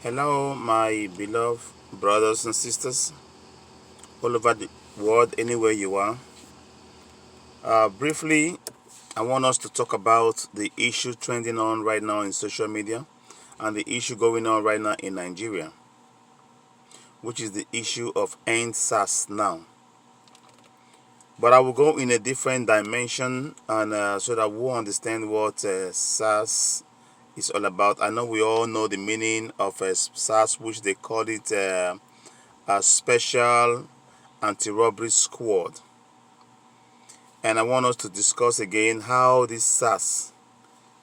Hello, my beloved brothers and sisters all over the world, anywhere you are. Briefly, I want us to talk about the issue trending on right now in social media and the issue going on right now in Nigeria, which is the issue of EndSirs now. But I will go in a different dimension and so that we'll understand what SARS is all about. I know we all know the meaning of SARS, which they call it a special anti-robbery squad, and I want us to discuss again how this SARS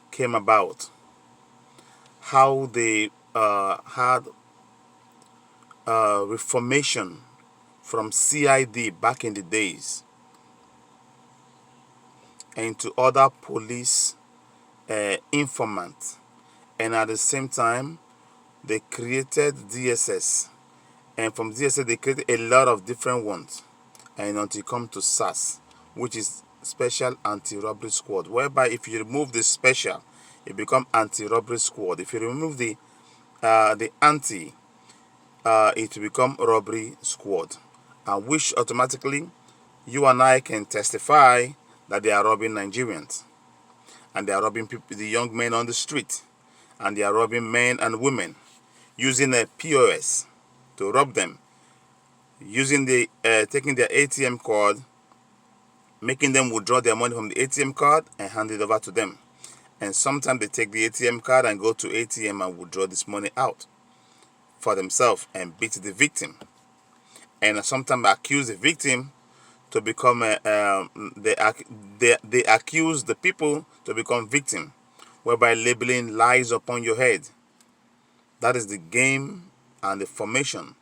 came about, how they had reformation from CID back in the days and to other police informants, and at the same time they created DSS, and from DSS they created a lot of different ones, and until you come to SARS, which is Special Anti-Robbery Squad, whereby if you remove the special, it becomes Anti-Robbery Squad. If you remove the anti, it will become Robbery Squad, and which automatically you and I can testify that they are robbing Nigerians, and they are robbing people, the young men on the street, and they are robbing men and women using a POS to rob them, using the taking their ATM card, making them withdraw their money from the ATM card and hand it over to them. And sometimes they take the ATM card and go to ATM and withdraw this money out for themselves and beat the victim. And sometimes accuse the victim to become they accuse the people to become victim, whereby labeling lies upon your head. That is the game and the formation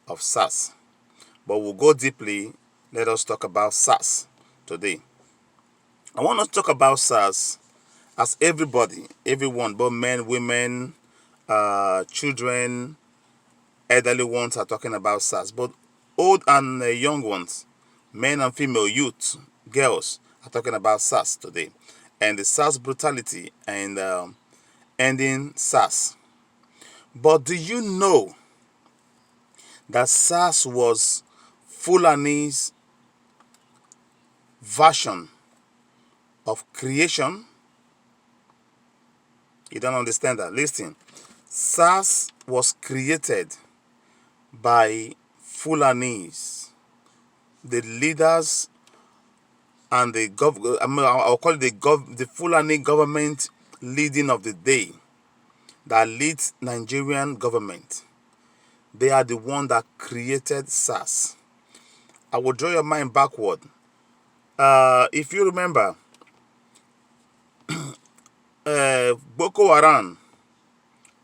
of SARS. But we'll go deeply. Let us talk about SARS today. I want to talk about SARS as everybody, everyone, both men, women, children, elderly ones are talking about SARS. But old and young ones, men and female, youth, girls are talking about SARS today. And the SARS brutality and ending SARS. But do you know that SARS was Fulani's version of creation? You don't understand that? Listen. SARS was created by Fulanis, the leaders and the I'll call it the Fulani government leading of the day that leads Nigerian government. They are the one that created SARS. I will draw your mind backward. If you remember, Boko Haram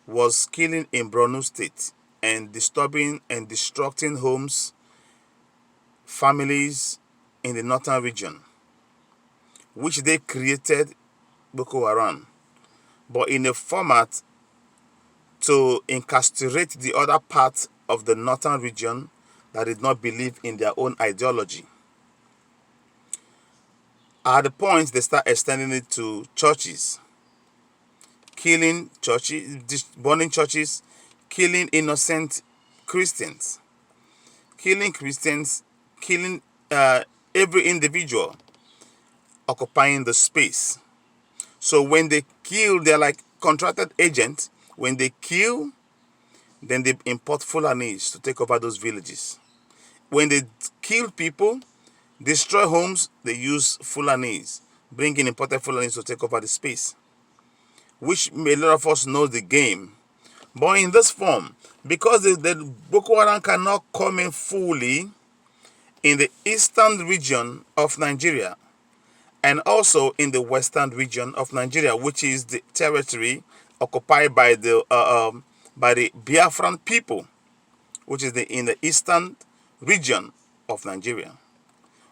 was killing in Borno State and disturbing and destructing homes, families in the northern region, which they created Boko Haram, but in a format to incarcerate the other part of the northern region that did not believe in their own ideology. At the point, they start extending it to churches, killing churches, burning churches, killing innocent Christians, killing every individual occupying the space. So when they kill, they're like contracted agents. When they kill, then they import Fulanis to take over those villages. When they kill people, destroy homes, they use Fulanis, bring in imported Fulanis to take over the space, which a lot of us know the game. But in this form, because the Boko Haram cannot come in fully in the eastern region of Nigeria and also in the western region of Nigeria, which is the territory occupied by the Biafran people, which is in the eastern region of Nigeria,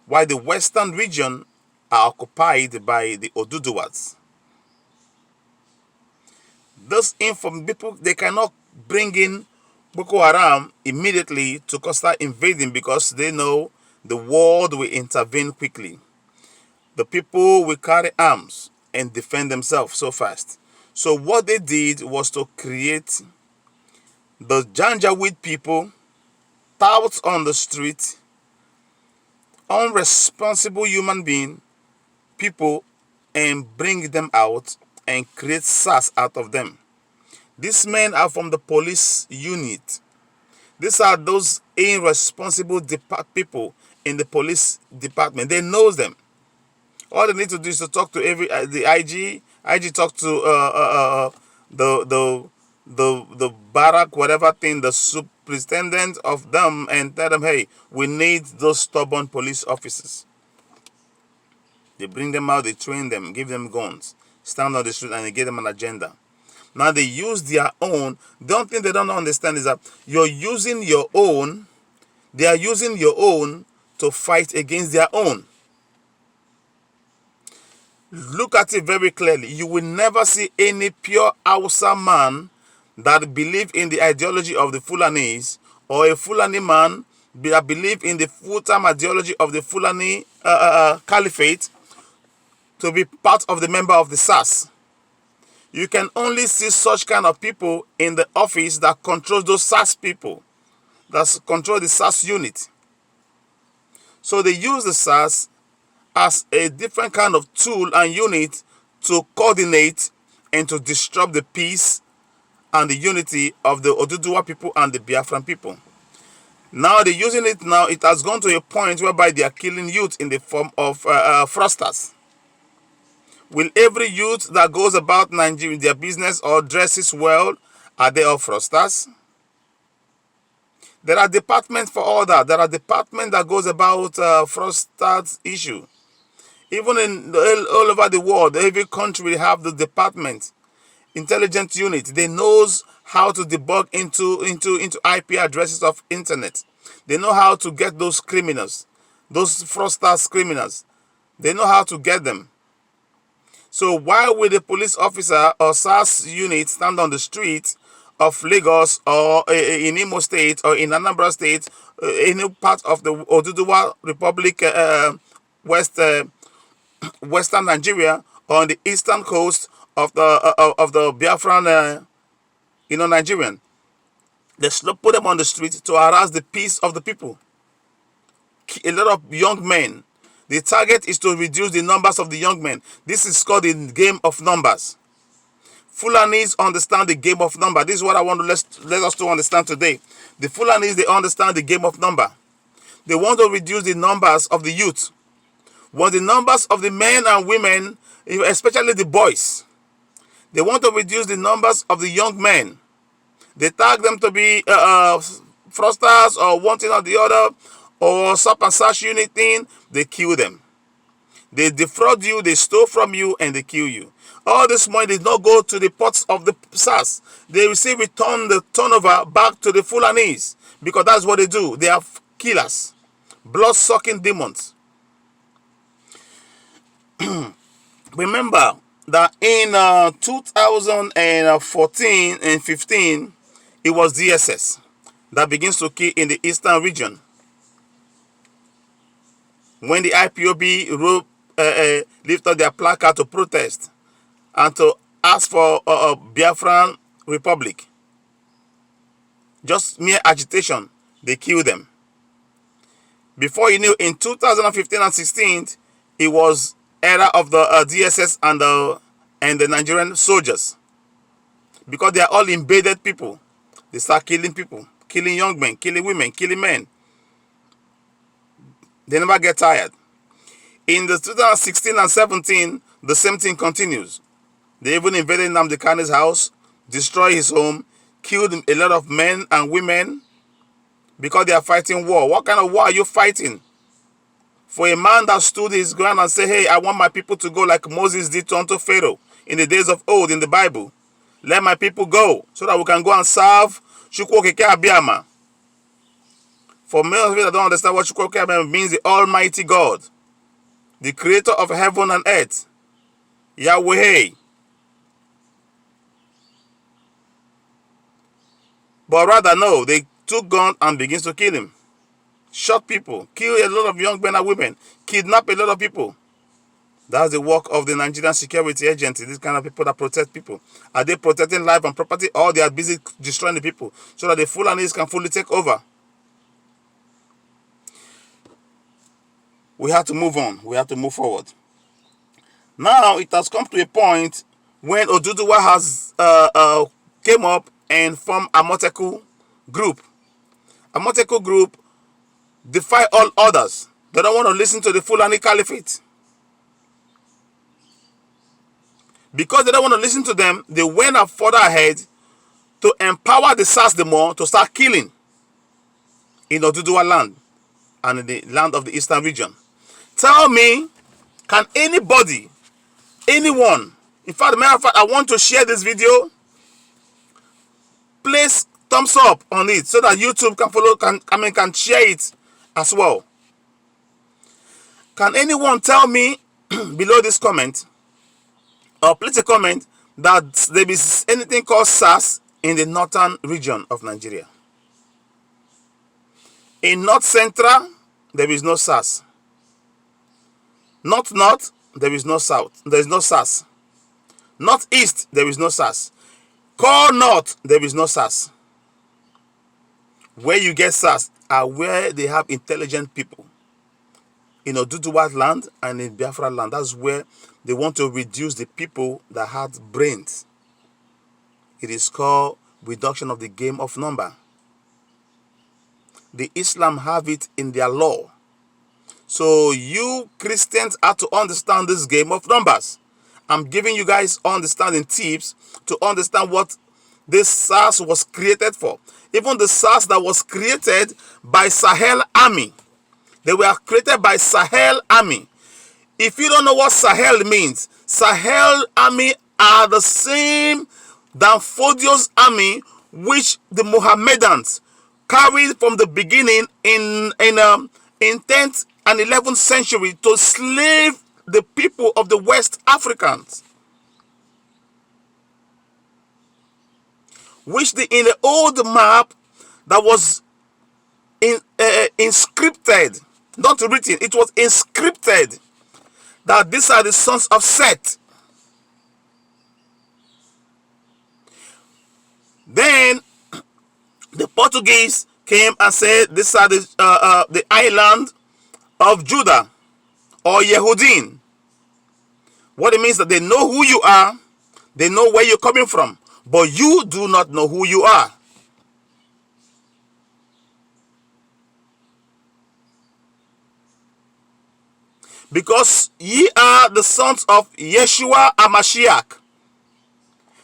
while the western region are occupied by the Oduduwas. Those people, they cannot bring in Boko Haram immediately to start invading because they know the world will intervene quickly. The people will carry arms and defend themselves so fast. So what they did was to create the Janjaweed people, touts on the street, unresponsible human being, people, and bring them out and create SARS out of them. These men are from the police unit. These are those irresponsible people in the police department. They know them. All they need to do is to talk to the IG. IG talk to the barrack, whatever thing, the superintendent of them, and tell them, hey, we need those stubborn police officers. They bring them out, they train them, give them guns, stand on the street, and they give them an agenda. Now they use their own. The only thing they don't understand is that you're using your own. They are using your own to fight against their own. Look at it very clearly. You will never see any pure Hausa man that believe in the ideology of the Fulanis, or a Fulani man that believe in the full-time ideology of the Fulani Caliphate to be part of the member of the SARS. You can only see such kind of people in the office that controls those SARS people, that control the SARS unit. So they use the SARS as a different kind of tool and unit to coordinate and to disrupt the peace and the unity of the Oduduwa people and the Biafran people. Now they're using it now. It has gone to a point whereby they are killing youth in the form of fraudsters. Will every youth that goes about Nigeria, their business or dresses well, are they all fraudsters? There are departments for all that. There are departments that goes about fraudsters issue. Even all over the world, every country have the department, intelligence unit. They knows how to debug into IP addresses of internet. They know how to get those criminals, those fraudsters criminals. They know how to get them. So why would a police officer or SARS unit stand on the street of Lagos or in Imo State or in Anambra State, any part of the Oduduwa Republic, Western Nigeria, or on the eastern coast of the Biafran, Nigerian? They put them on the street to harass the peace of the people. A lot of young men. The target is to reduce the numbers of the young men. This is called the game of numbers. Fulanis understand the game of number. This is what I want to let us to understand today. The Fulanis, they understand the game of number. They want to reduce the numbers of the youth. Want the numbers of the men and women, especially the boys. They want to reduce the numbers of the young men. They tag them to be fraudsters or one thing or the other, or SAP and SARS unit thing. They kill them. They defraud you, they steal from you, and they kill you. All this money did not go to the pots of the SARS. They return the turnover back to the Fulanis, because that's what they do. They are killers, blood-sucking demons. Remember that in 2014 and 15, it was DSS that begins to kill in the eastern region. When the IPOB lifted their placard to protest and to ask for a Biafran Republic, just mere agitation, they killed them. Before you knew, in 2015 and 16, it was era of the DSS and the Nigerian soldiers, because they are all embedded people. They start killing people, killing young men, killing women, killing men. They never get tired. In the 2016 and 17, the same thing continues. They even invaded Nnamdi Kanu's house, destroyed his home, killed a lot of men and women because they are fighting war. What kind of war are you fighting? For a man that stood his ground and said, hey, I want my people to go like Moses did unto Pharaoh in the days of old in the Bible. Let my people go so that we can go and serve Chukwokeke Abiyama. For many of you that don't understand what Chukwokeke Abiyama means, the Almighty God, the creator of heaven and earth, Yahweh. But rather, no, they took gun and begins to kill him. Shot people, kill a lot of young men and women, kidnap a lot of people. That's the work of the Nigerian security agency, these kind of people that protect people. Are they protecting life and property, or they are busy destroying the people so that the Fulanis can fully take over? We have to move on. We have to move forward. Now it has come to a point when Oduduwa has came up and formed a Amoteku group. Amoteku group defy all others. They don't want to listen to the Fulani Caliphate. Because they don't want to listen to them, they went up further ahead to empower the SARS the more to start killing in Oduduwa land and in the land of the eastern region. Tell me, can anybody, anyone, in fact, matter of fact, I want to share this video. Please thumbs up on it so that YouTube can follow, can share it as well. Can anyone tell me below this comment, or place a comment, that there is anything called SARS in the northern region of Nigeria? In North Central, there is no SARS. North, there is no South. There is no SARS. Northeast, there is no SARS. Core North, there is no SARS. Where you get SARS are where they have intelligent people. In Oduduwa land and in Biafra land, that's where they want to reduce the people that had brains. It is called reduction of the game of number. The Islam have it in their law. So you Christians have to understand this game of numbers. I'm giving you guys understanding tips to understand what this SARS was created for. Even the SARS that was created by Sahel Army. They were created by Sahel Army. If you don't know what Sahel means, Sahel Army are the same Danfodio's army which the Mohammedans carried from the beginning in 10th and 11th century to slave the people of the West Africans. Which in the old map that was inscripted, not written, it was inscripted that these are the sons of Seth. Then the Portuguese came and said these are the island of Judah or Yehudin. What it means that they know who you are, they know where you're coming from, but you do not know who you are. Because ye are the sons of Yeshua Amashiach,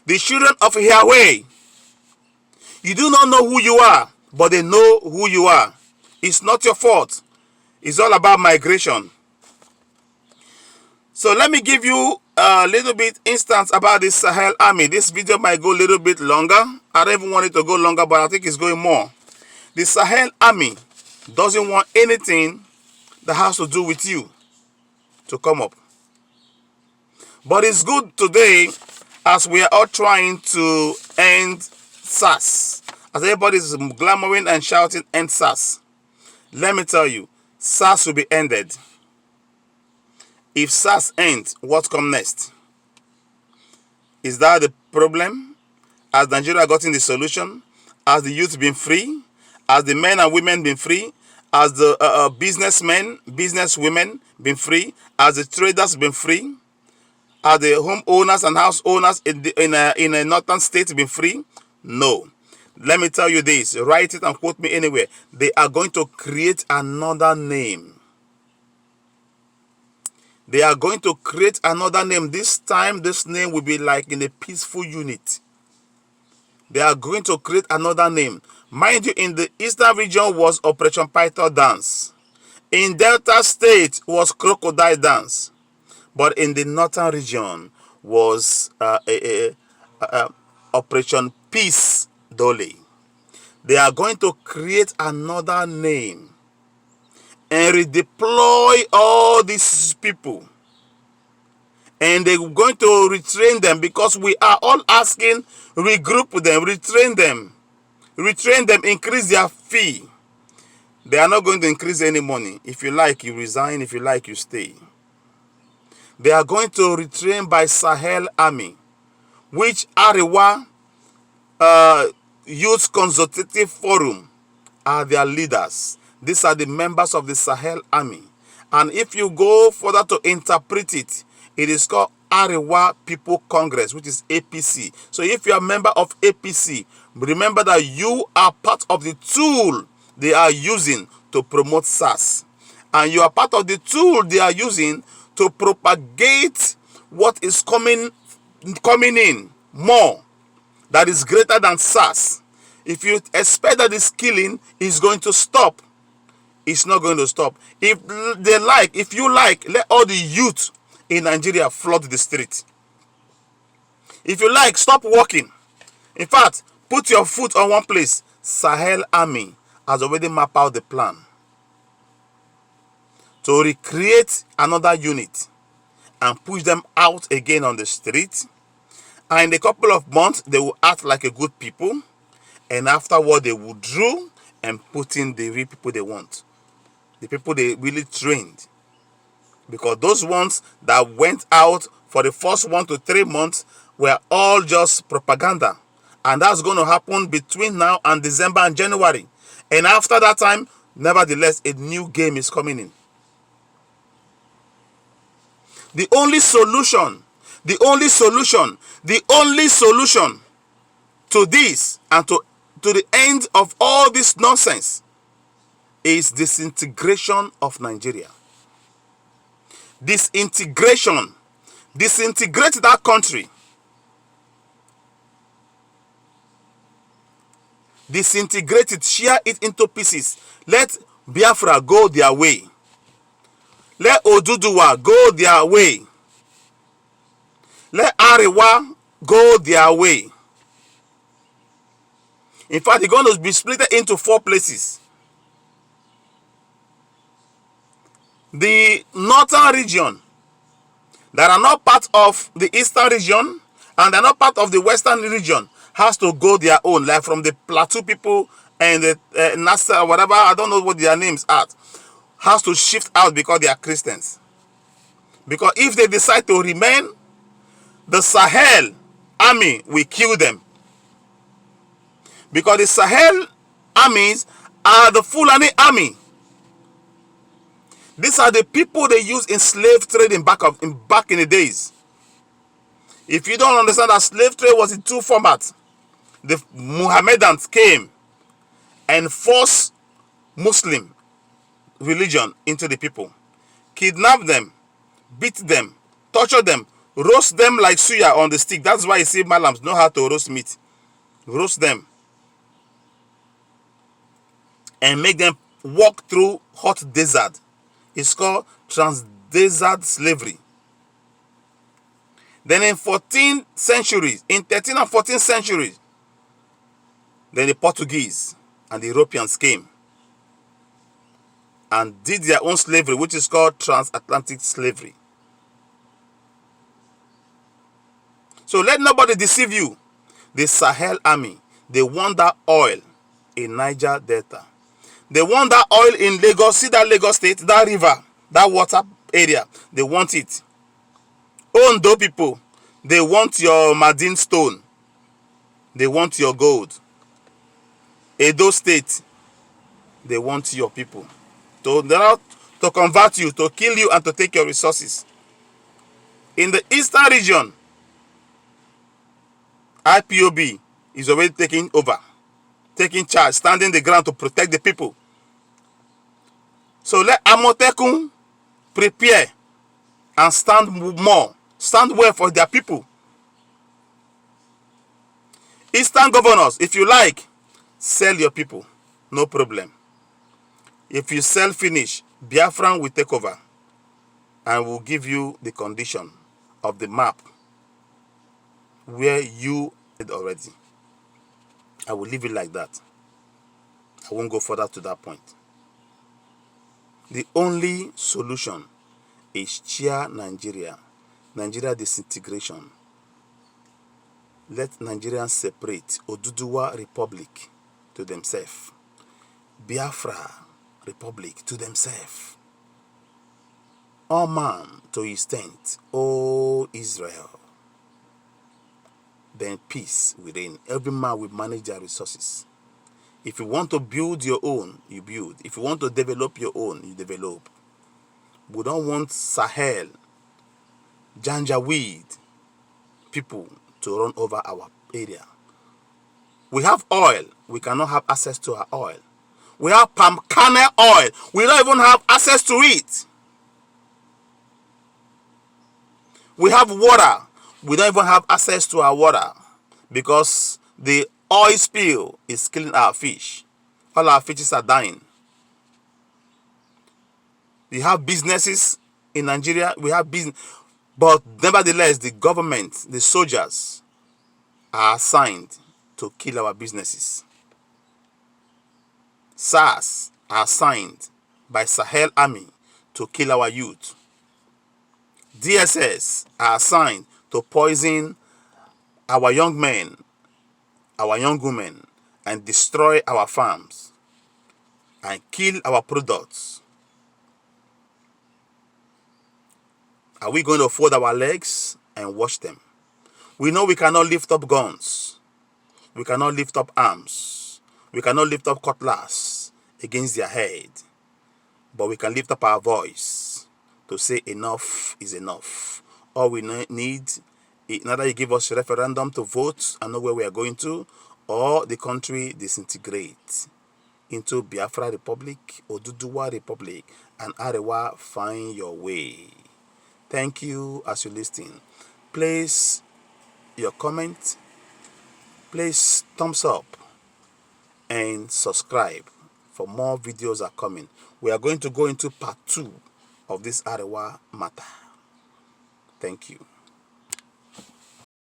the children of Yahweh. You do not know who you are, but they know who you are. It's not your fault. It's all about migration. So let me give you a little bit instance about this Sahel Army. This video might go a little bit longer. I don't even want it to go longer, but I think it's going more. The Sahel Army doesn't want anything that has to do with you to come up. But it's good today as we are all trying to end SARS. As everybody is glamoring and shouting end SARS. Let me tell you, SARS will be ended. If SARS ends, what comes next? Is that the problem? Has Nigeria gotten the solution? Has the youth been free? Has the men and women been free? Has the businessmen, businesswomen been free? Has the traders been free? Are the homeowners and house owners in a northern state been free? No. Let me tell you this. Write it and quote me anywhere. They are going to create another name. They are going to create another name. This time, this name will be like in a peaceful unit. They are going to create another name. Mind you, in the eastern region was Operation Python Dance. In Delta State was Crocodile Dance. But in the northern region was Operation Peace Dolly. They are going to create another name and redeploy all these people. And they're going to retrain them, because we are all asking, regroup with them, retrain them, increase their fee. They are not going to increase any money. If you like, you resign. If you like, you stay. They are going to retrain by Sahel Army, which Arewa Youth Consultative Forum are their leaders. These are the members of the Sahel Army. And if you go further to interpret it, it is called Arewa People Congress, which is APC. So if you are a member of APC, remember that you are part of the tool they are using to promote SARS. And you are part of the tool they are using to propagate what is coming in more, that is greater than SARS. If you expect that this killing is going to stop, it's not going to stop. If you like, let all the youth in Nigeria flood the street. If you like, stop walking. In fact, put your foot on one place. Sahel Army has already mapped out the plan to recreate another unit and push them out again on the street. And in a couple of months, they will act like a good people. And afterward, they will withdraw and put in the real people they want. The people they really trained. Because those ones that went out for the first 1 to 3 months were all just propaganda. And that's going to happen between now and December and January. And after that time, nevertheless, a new game is coming in. The only solution to this and to the end of all this nonsense is disintegration of Nigeria. Disintegrate that country. Disintegrate it, share it into pieces. Let Biafra go their way. Let Oduduwa go their way. Let Arewa go their way. In fact, they're going to be split into 4 places. The northern region that are not part of the eastern region and they're not part of the western region has to go their own, like from the Plateau people and the Nasser, whatever, I don't know what their names are, has to shift out because they are Christians. Because if they decide to remain, the Sahel Army will kill them. Because the Sahel armies are the Fulani army. These are the people they use in slave trading back in the days. If you don't understand that slave trade was in 2 formats, the Muhammadans came and forced Muslim religion into the people, kidnap them, beat them, torture them, roast them like suya on the stick. That's why you see Malams know how to roast meat. Roast them and make them walk through hot desert. It's called trans-desert slavery. Then in 13 and 14th centuries, then the Portuguese and the Europeans came and did their own slavery, which is called transatlantic slavery. So let nobody deceive you. The Sahel Army, they want that oil in Niger Delta. They want that oil in Lagos. See that Lagos state, that river, that water area. They want it. Ondo people, they want your Madin stone. They want your gold. Edo state, they want your people. To convert you, to kill you, and to take your resources. In the eastern region, IPOB is already taking over, taking charge, standing the ground to protect the people. So let Amotekun prepare and stand well for their people. Eastern governors, if you like, sell your people, no problem. If you sell finish, Biafran will take over and will give you the condition of the map where you did already. I will leave it like that. I won't go further to that point. The only solution is cheer Nigeria disintegration. Let Nigerians separate. Oduduwa Republic to themselves. Biafra Republic to themselves. all man to his tent, O Israel. Then peace will reign. Every man will manage their resources. If you want to build your own, you build. If you want to develop your own, you develop. We don't want Sahel, Janjaweed people to run over our area. We have oil. We cannot have access to our oil. We have palm kernel oil. We don't even have access to it. We have water. We don't even have access to our water because the oil spill is killing our fish. All our fishes are dying. We have businesses in Nigeria. We have business. But nevertheless, the government, the soldiers, are assigned to kill our businesses. SARS are assigned by Sahel Army to kill our youth. DSS are assigned to poison our young men, our young women, and destroy our farms and kill our products. Are we going to fold our legs and watch them? We know we cannot lift up guns. We cannot lift up arms. We cannot lift up cutlass against their head. But we can lift up our voice to say enough is enough. All we need is either you give us a referendum to vote and know where we are going to, or the country disintegrate into Biafra Republic, Oduduwa Republic, and Arewa. Find your way. Thank you as you listen. Place your comment, place thumbs up, and subscribe for more videos are coming. We are going to go into part 2 of this Arewa matter. Thank you.